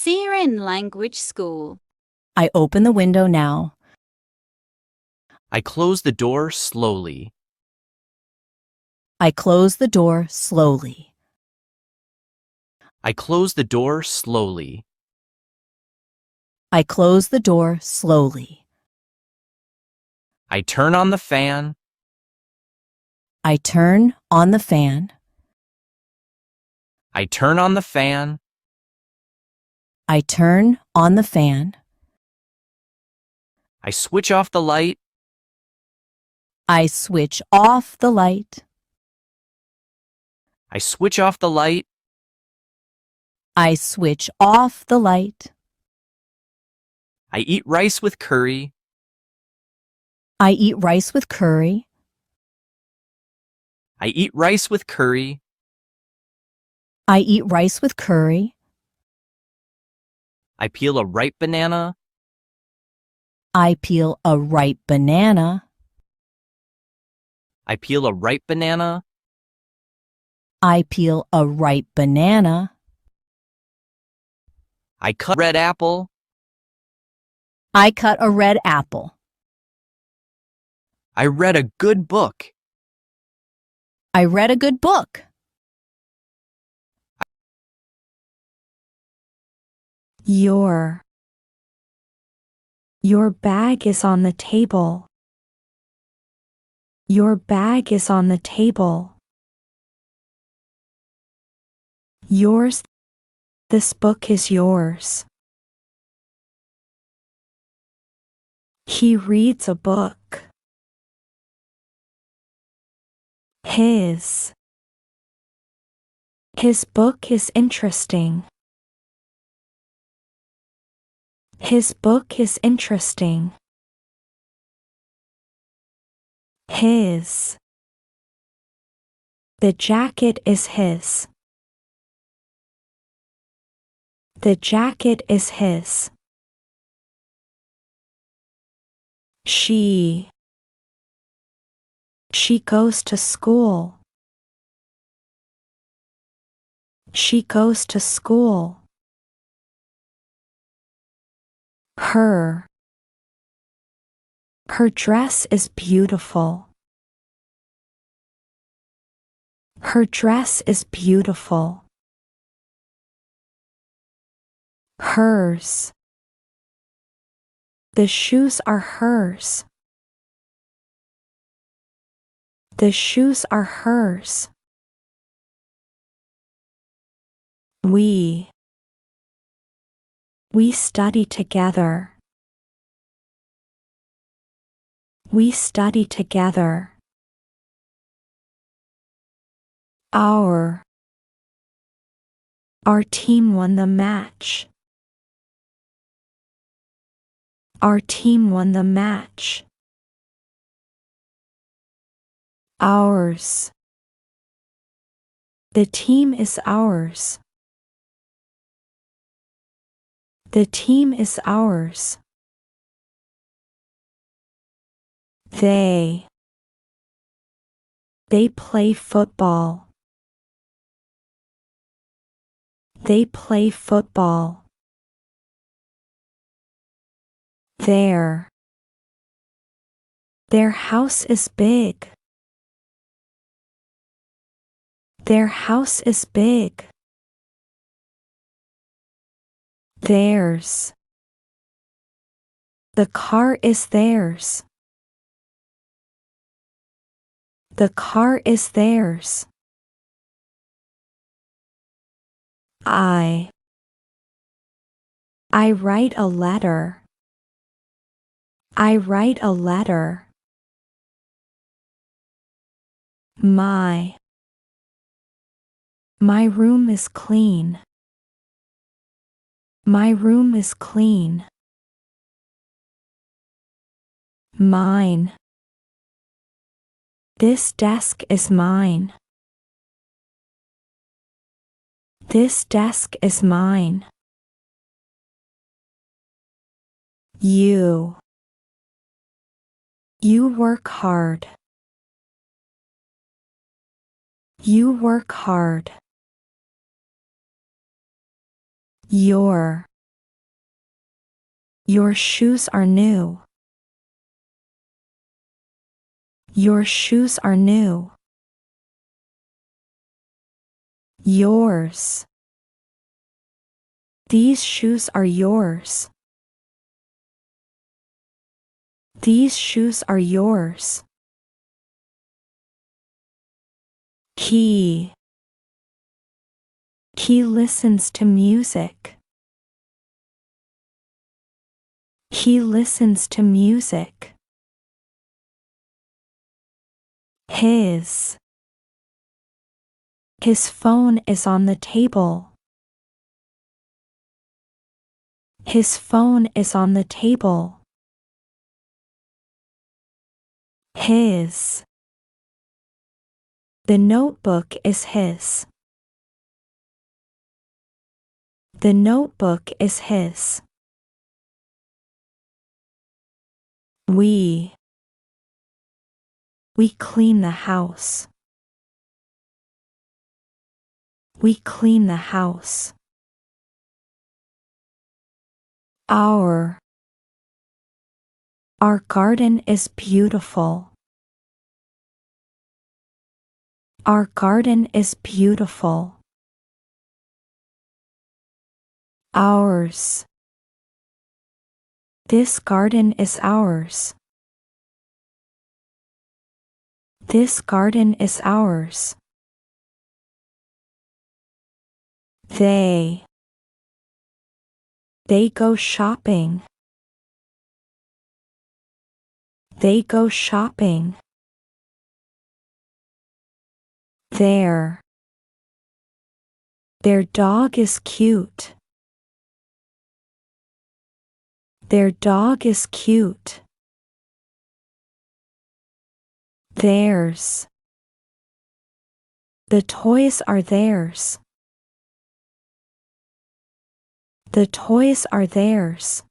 Şirin Language School. I open the window now. I close the door slowly. I close the door slowly. I close the door slowly. I close the door slowly. I turn on the fan. I turn on the fan. I turn on the fan. I turn on the fan. I switch off the light. I switch off the light. I switch off the light. I switch off the light. I eat rice with curry. I eat rice with curry. I eat rice with curry. I eat rice with curry. I peel a ripe banana. I peel a ripe banana. I peel a ripe banana. I peel a ripe banana. I cut red apple. I cut a red apple. I read a good book. I read a good book. Your bag is on the table. Your bag is on the table. Yours. This book is yours. He reads a book. His book is interesting. His book is interesting. His. The jacket is his. The jacket is his. She goes to school. She goes to school. Her dress is beautiful. Her dress is beautiful. Hers. The shoes are hers. The shoes are hers. We study together. We study together. Our team won the match. Our team won the match. Ours. The team is ours. The team is ours. They play football. They play football. Their house is big. Their house is big. Theirs. The car is theirs. The car is theirs. I write a letter. I write a letter. My room is clean. My room is clean. Mine. This desk is mine. This desk is mine. You work hard. You work hard. Your Your shoes are new. Your shoes are new. Yours. These shoes are yours. These shoes are yours. He. He listens to music. He listens to music. His. His phone is on the table. His phone is on the table. His. The notebook is his. The notebook is his. We. We clean the house. We clean the house. Our. Our garden is beautiful. Our garden is beautiful. Ours. This garden is ours. This garden is ours. They. They go shopping. They go shopping. Their. Their dog is cute. Their dog is cute. Theirs. The toys are theirs. The toys are theirs.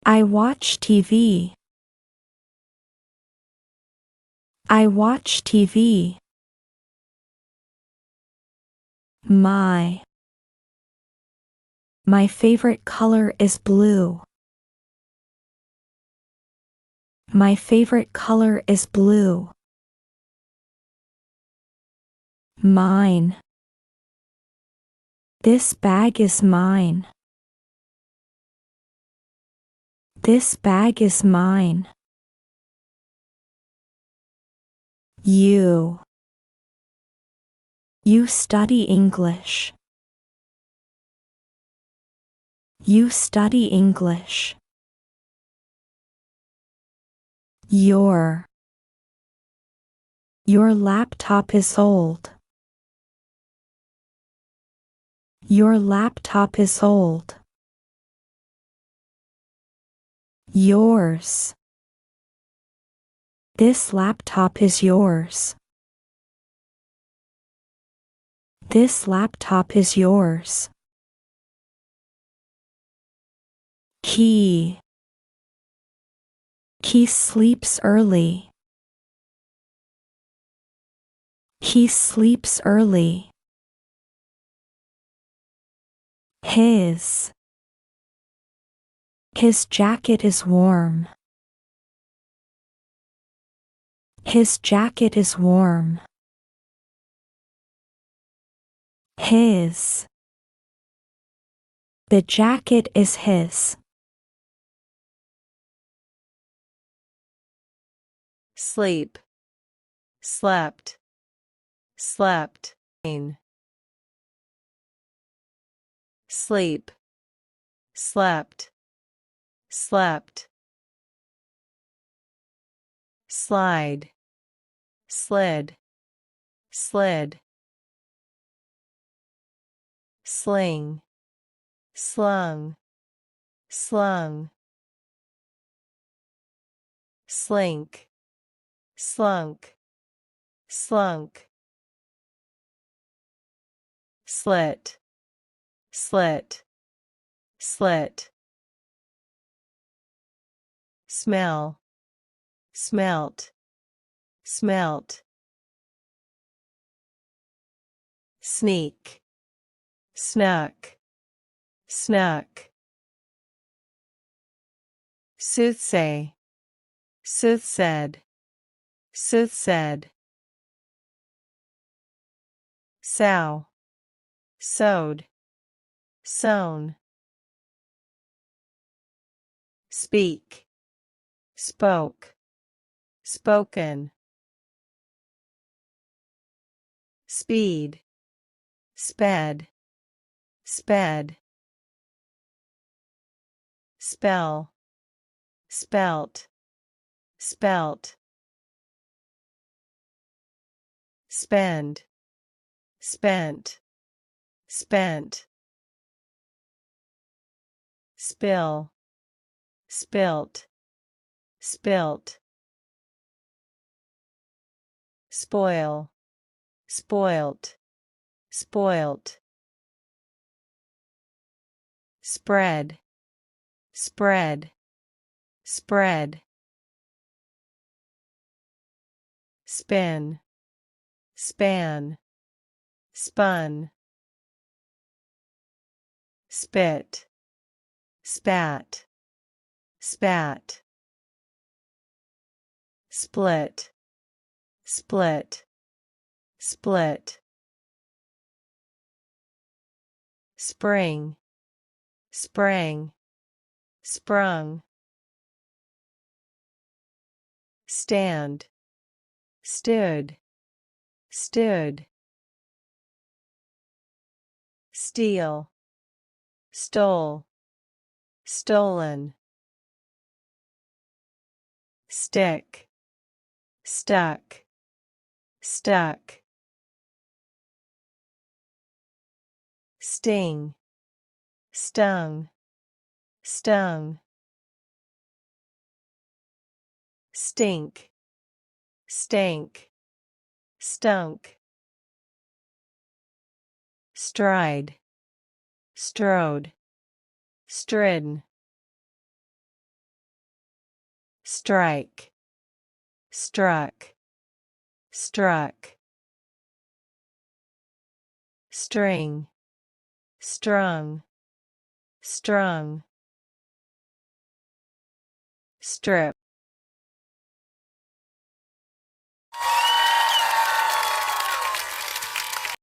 I watch TV. I watch TV. My favorite color is blue. My favorite color is blue. Mine. This bag is mine. This bag is mine. You. You study English. You study English. Your laptop is old. Your laptop is old. Yours. This laptop is yours. This laptop is yours. He. He sleeps early. He sleeps early. His. His jacket is warm. His jacket is warm. His. The jacket is his. Sleep. Slept. Slept. Sleep. Slept. Slept. Slide. Slid. Slid. Sling. Slung. Slung. Slink. Slunk. Slunk. Slit. Slit. Slit. Smell. Smelt. Smelt. Sneak. snuck, snuck. Soothsay, soothsaid, soothsaid. Sow, sowed, sown. Speak, spoke, spoken. Speed, sped, sped. Spell, spelt, spelt. Spend, spent, spent. Spill, spilt, spilt. Spoil, spoilt, spoilt. Spread, spread, spread. Spin, span, spun. Spit, spat, spat. Split, split, split. Spring, sprang, sprung. Stand, stood, stood. Steal, stole, stolen. Stick, stuck, stuck. Sting, stung, stung. Stink, stank, stunk. Stride, strode, stridden. Strike, struck, struck. String, strung, strung. Strip,